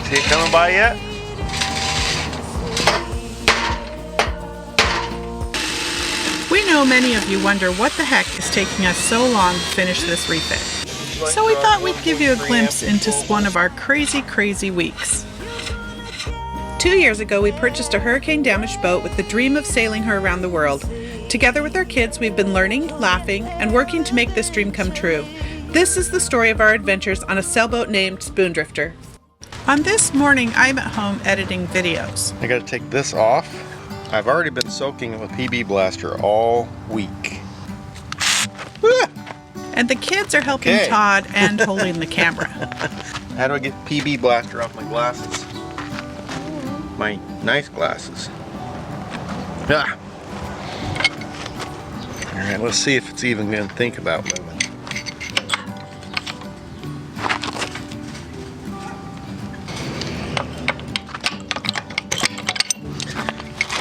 See it coming by yet? We know many of you wonder what the heck is taking us so long to finish this refit. So we thought we'd give you a glimpse into one of our crazy weeks. 2 years ago, we purchased a hurricane-damaged boat with the dream of sailing her around the world. Together with our kids, we've been learning, laughing, and working to make this dream come true. This is the story of our adventures on a sailboat named Spoondrifter. On this morning, I'm at home editing videos. I gotta take this off. I've already been soaking it with PB Blaster all week. And the kids are helping Todd and holding the camera. How do I get PB Blaster off my glasses? My nice glasses. Ah. Alright, let's see if it's even gonna think about moving.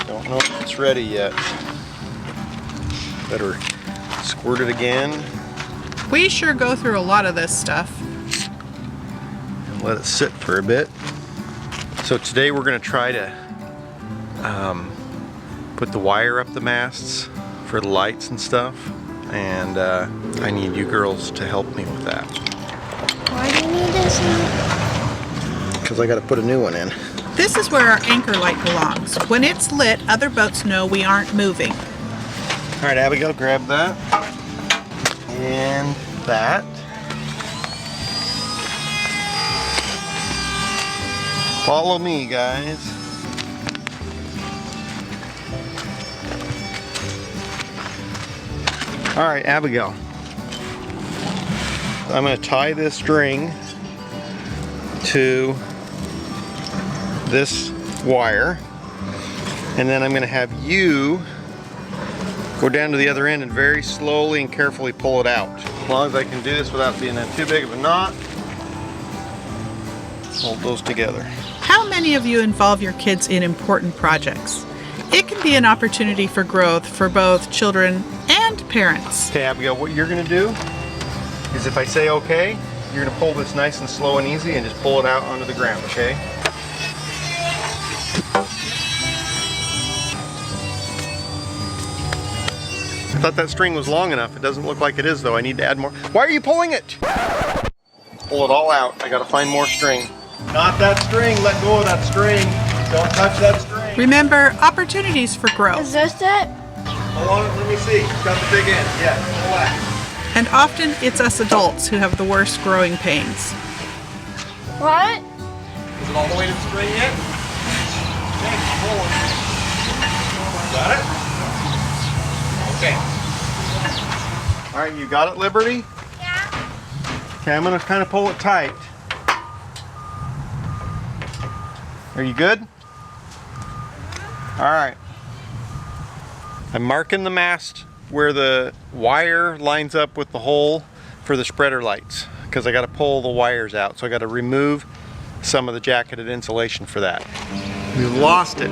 Don't know if it's ready yet. Better squirt it again. We sure go through a lot of this stuff. And let it sit for a bit. So today we're going to try to put the wire up the masts for the lights and stuff. And I need you girls to help me with that. Why do you need this now? Because I got to put a new one in. This is where our anchor light belongs. When it's lit, other boats know we aren't moving. All right, Abigail, grab that. And that. Follow me, guys. All right, Abigail. I'm going to tie this string to this wire, and then I'm going to have you go down to the other end and very slowly and carefully pull it out. As long as I can do this without being too big of a knot, hold those together. How many of you involve your kids in important projects? It can be an opportunity for growth for both children and parents. Okay, Abigail, what you're going to do is if I say okay, you're going to pull this nice and slow and easy and just pull it out onto the ground, okay? I thought that string was long enough. It doesn't look like it is though. I need to add more. Why are you pulling it? Pull it all out. I gotta find more string. Not that string. Let go of that string. Don't touch that string. Remember, opportunities for growth. Is this it? Hold on, let me see. It's got the big end. Yeah, pull that. And often it's us adults who have the worst growing pains. What? Is it all the way to the string yet? Okay, pull it. Got it? Okay. All right, you got it, Liberty? Yeah. Okay, I'm gonna kind of pull it tight. Are you good? All right. I'm marking the mast where the wire lines up with the hole for the spreader lights because I got to pull the wires out. So I got to remove some of the jacketed insulation for that. We lost it.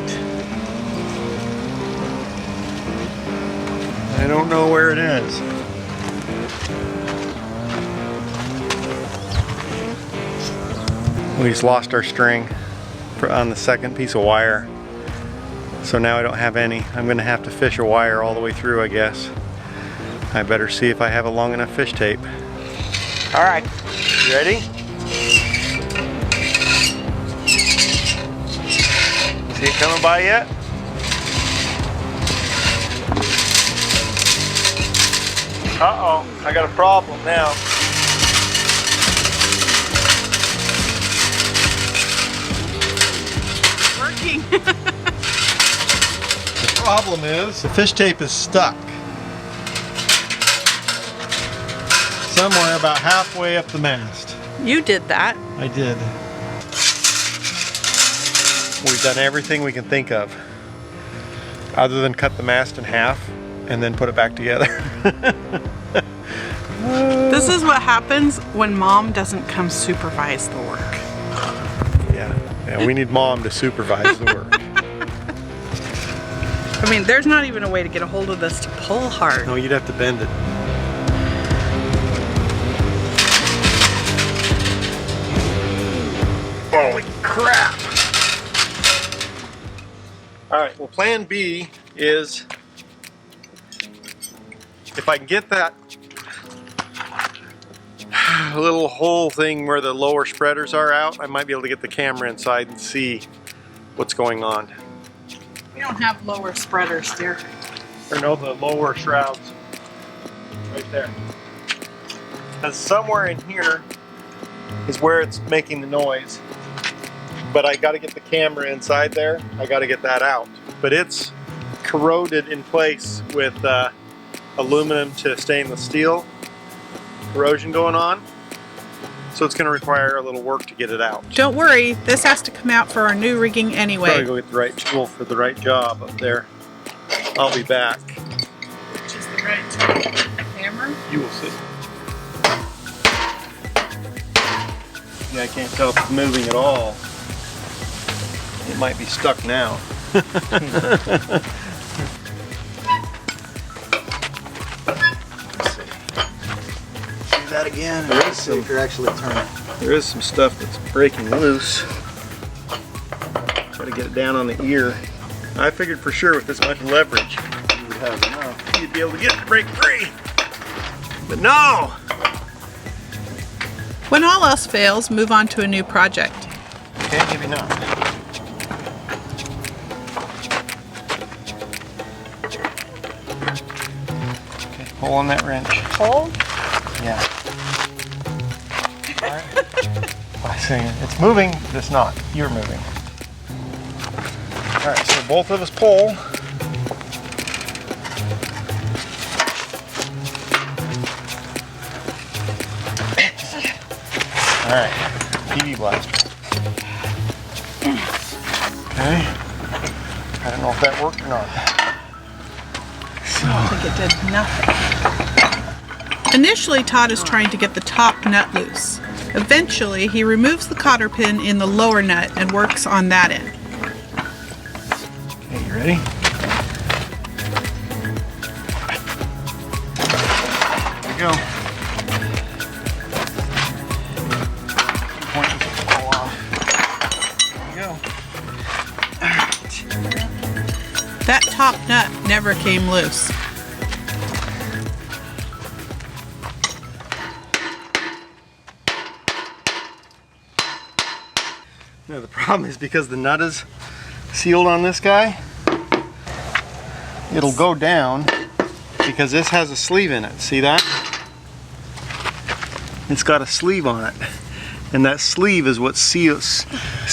I don't know where it is. We just lost our string on the second piece of wire. So now I don't have any. I'm gonna have to fish a wire all the way through, I guess. I better see if I have a long enough fish tape. All right, you ready? See it coming by yet? Uh-oh, I got a problem now. Working. The problem is the fish tape is stuck somewhere about halfway up the mast. You did that. I did. We've done everything we can think of other than cut the mast in half and then put it back together. This is what happens when mom doesn't come supervise the work. Yeah, we need mom to supervise the work. I mean, there's not even a way to get a hold of this to pull hard. No, you'd have to bend it. Holy crap! crap. All right, well, plan B is if I can get that little hole thing where the lower spreaders are out, I might be able to get the camera inside and see what's going on. We don't have lower spreaders, dear. Or no, the lower shrouds. Right there. Because somewhere in here is where it's making the noise. But I got to get the camera inside there. I got to get that out. But it's corroded in place with aluminum to stainless steel. Corrosion going on. So it's going to require a little work to get it out. Don't worry, this has to come out for our new rigging anyway. Probably go get the right tool for the right job up there. I'll be back. Which is the right tool? Hammer? You will see. Yeah, I can't tell if it's moving at all. It might be stuck now. That again. If you're actually turning. There is some stuff that's breaking loose. Got to get it down on the ear. I figured for sure with this much leverage, You would have enough. you'd be able to get it to break free. But no! When all else fails, move on to a new project. Okay, maybe not. Okay, pull on that wrench. Hold? Yeah. Alright. I see it's moving, it's not. You're moving. Alright, so both of us pull. Alright, PV blast. Okay. I don't know if that worked or not. I don't think it did nothing. Initially, Todd is trying to get the top nut loose. Eventually, he removes the cotter pin in the lower nut and works on that end. Okay, you ready? There we go. Point this all off. There we go. That top nut never came loose. No, the problem is because the nut is sealed on this guy, it'll go down because this has a sleeve in it. See that? It's got a sleeve on it. And that sleeve is what seized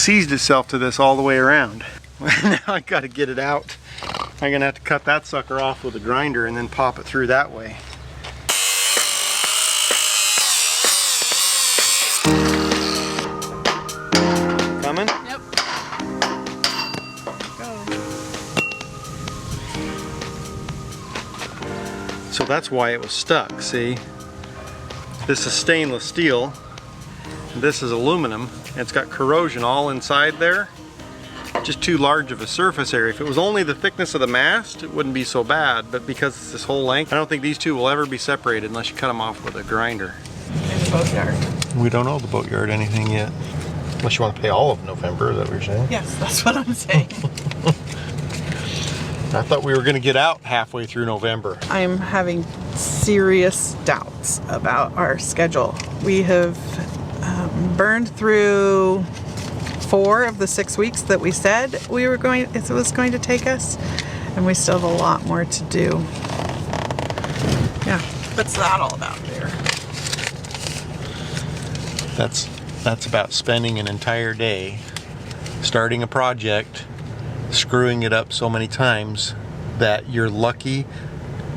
itself to this all the way around. Now I gotta get it out. I'm gonna have to cut that sucker off with a grinder and then pop it through that way. Coming? Yep. Go. So that's why it was stuck, see? This is stainless steel, this is aluminum, and it's got corrosion all inside there. Just too large of a surface area. If it was only the thickness of the mast, it wouldn't be so bad, but because it's this whole length, I don't think these two will ever be separated unless you cut them off with a grinder. In the boatyard. We don't know the boatyard anything yet. Unless you want to pay all of November, is that what you're saying? Yes, that's what I'm saying. I thought we were going to get out halfway through November. I'm having serious doubts about our schedule. We have burned through 4 of the 6 weeks that we said it was going to take us, and we still have a lot more to do. Yeah, what's that all about there? That's about spending an entire day starting a project, screwing it up so many times that you're lucky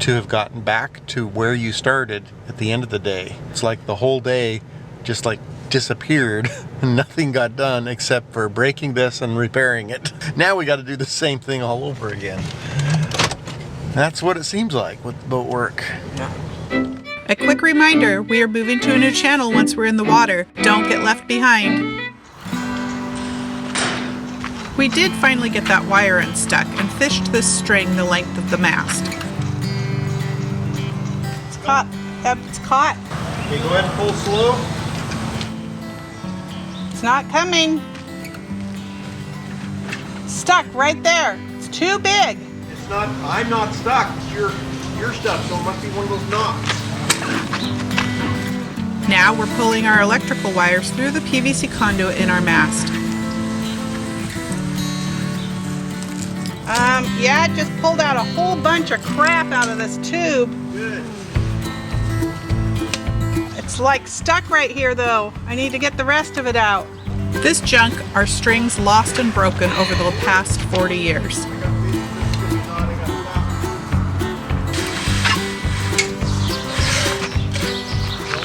to have gotten back to where you started at the end of the day. It's like the whole day just like disappeared and nothing got done except for breaking this and repairing it. Now we got to do the same thing all over again. That's what it seems like with boat work. A quick reminder, we are moving to a new channel once we're in the water. Don't get left behind. We did finally get that wire unstuck and fished this string the length of the mast. It's caught. Yep, it's caught. Okay, go ahead and pull slow. It's not coming. stuck right there. It's too big. It's not, I'm not stuck. It's your stuff, so it must be one of those knots. Now we're pulling our electrical wires through the PVC conduit in our mast. Yeah, it just pulled out a whole bunch of crap out of this tube. Good. It's like stuck right here though. I need to get the rest of it out. This junk are strings lost and broken over the past 40 years.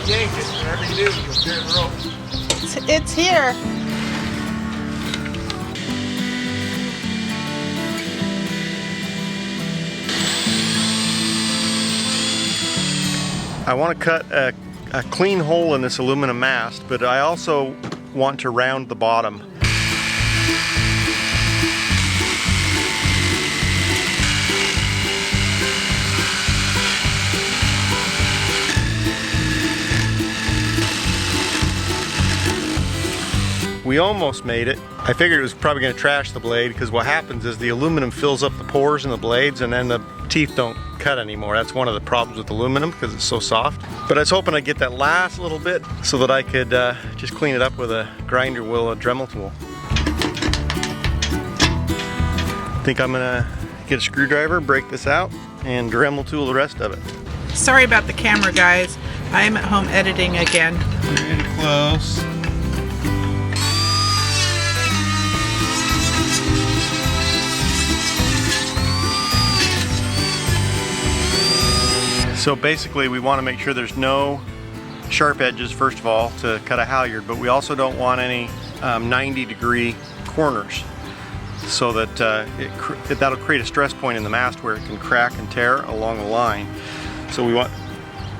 Yank it, whatever you do, you'll tear the rope. It's here. I want to cut a clean hole in this aluminum mast, but I also want to round the bottom. We almost made it. I figured it was probably going to trash the blade because what happens is the aluminum fills up the pores in the blades and then the teeth don't cut anymore. That's one of the problems with aluminum because it's so soft. But I was hoping I'd get that last little bit so that I could just clean it up with a grinder wheel, a Dremel tool. I think I'm gonna get a screwdriver, break this out, and Dremel tool the rest of it. Sorry about the camera, guys. I am at home editing again. Pretty close. So basically we want to make sure there's no sharp edges first of all to cut a halyard, but we also don't want any 90-degree corners so that that'll create a stress point in the mast where it can crack and tear along the line. So we want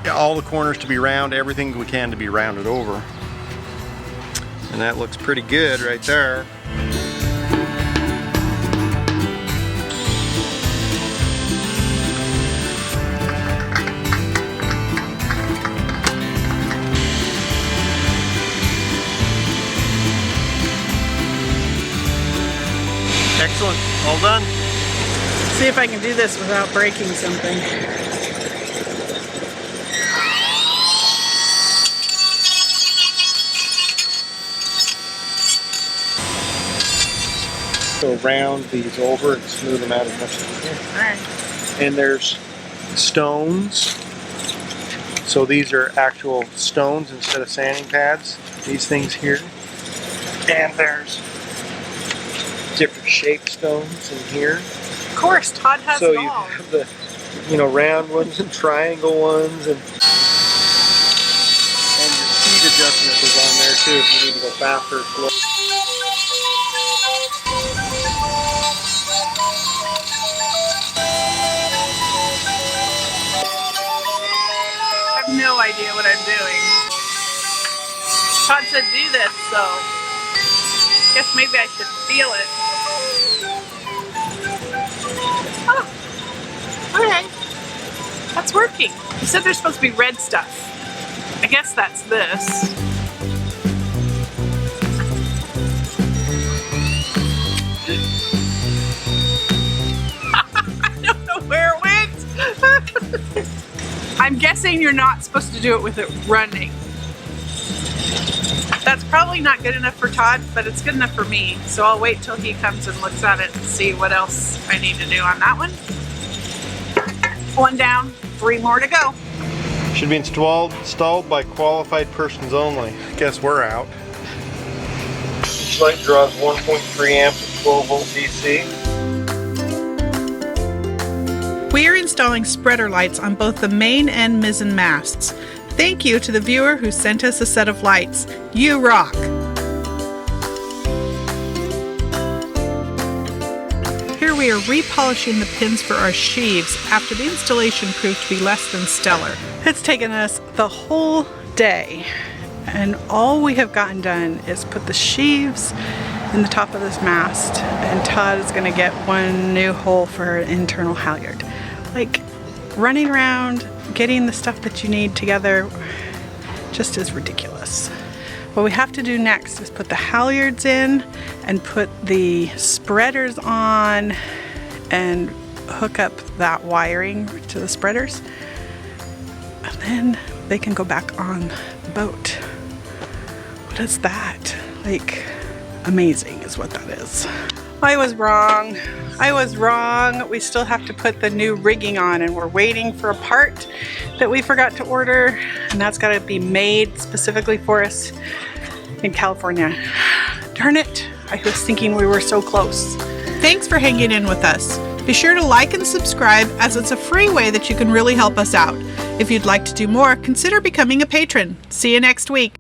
all the corners to be round, everything we can to be rounded over. And that looks pretty good right there. Excellent, all done. See if I can do this without breaking something. So round these over and smooth them out as much as we can. Alright. And there's stones. So these are actual stones instead of sanding pads. These things here. And there's different shaped stones in here. Of course, Todd has So it you all. have the, round ones and triangle ones, and your speed adjustment is on there too if you need to go faster or slower. I have no idea what I'm doing. Todd said do this, so I guess maybe I should feel it. Oh, okay. That's working. You said there's supposed to be red stuff. I guess that's this. I don't know where it went. I'm guessing you're not supposed to do it with it running. That's probably not good enough for Todd, but it's good enough for me. So I'll wait till he comes and looks at it and see what else I need to do on that one. One down, 3 more to go. Should be installed by qualified persons only. Guess we're out. Each light draws 1.3 amps at 12 volt DC. We are installing spreader lights on both the main and mizzen masts. Thank you to the viewer who sent us a set of lights. You rock! Here we are repolishing the pins for our sheaves after the installation proved to be less than stellar. It's taken us the whole day, and all we have gotten done is put the sheaves in the top of this mast, and Todd is going to get one new hole for an internal halyard. Like, running around getting the stuff that you need together just is ridiculous. What we have to do next is put the halyards in and put the spreaders on and hook up that wiring to the spreaders. And then they can go back on the boat. What is that? Like, amazing is what that is. I was wrong. I was wrong. We still have to put the new rigging on, and we're waiting for a part that we forgot to order, and that's got to be made specifically for us in California. Darn it. I was thinking we were so close. Thanks for hanging in with us. Be sure to like and subscribe, as it's a free way that you can really help us out. If you'd like to do more, consider becoming a patron. See you next week.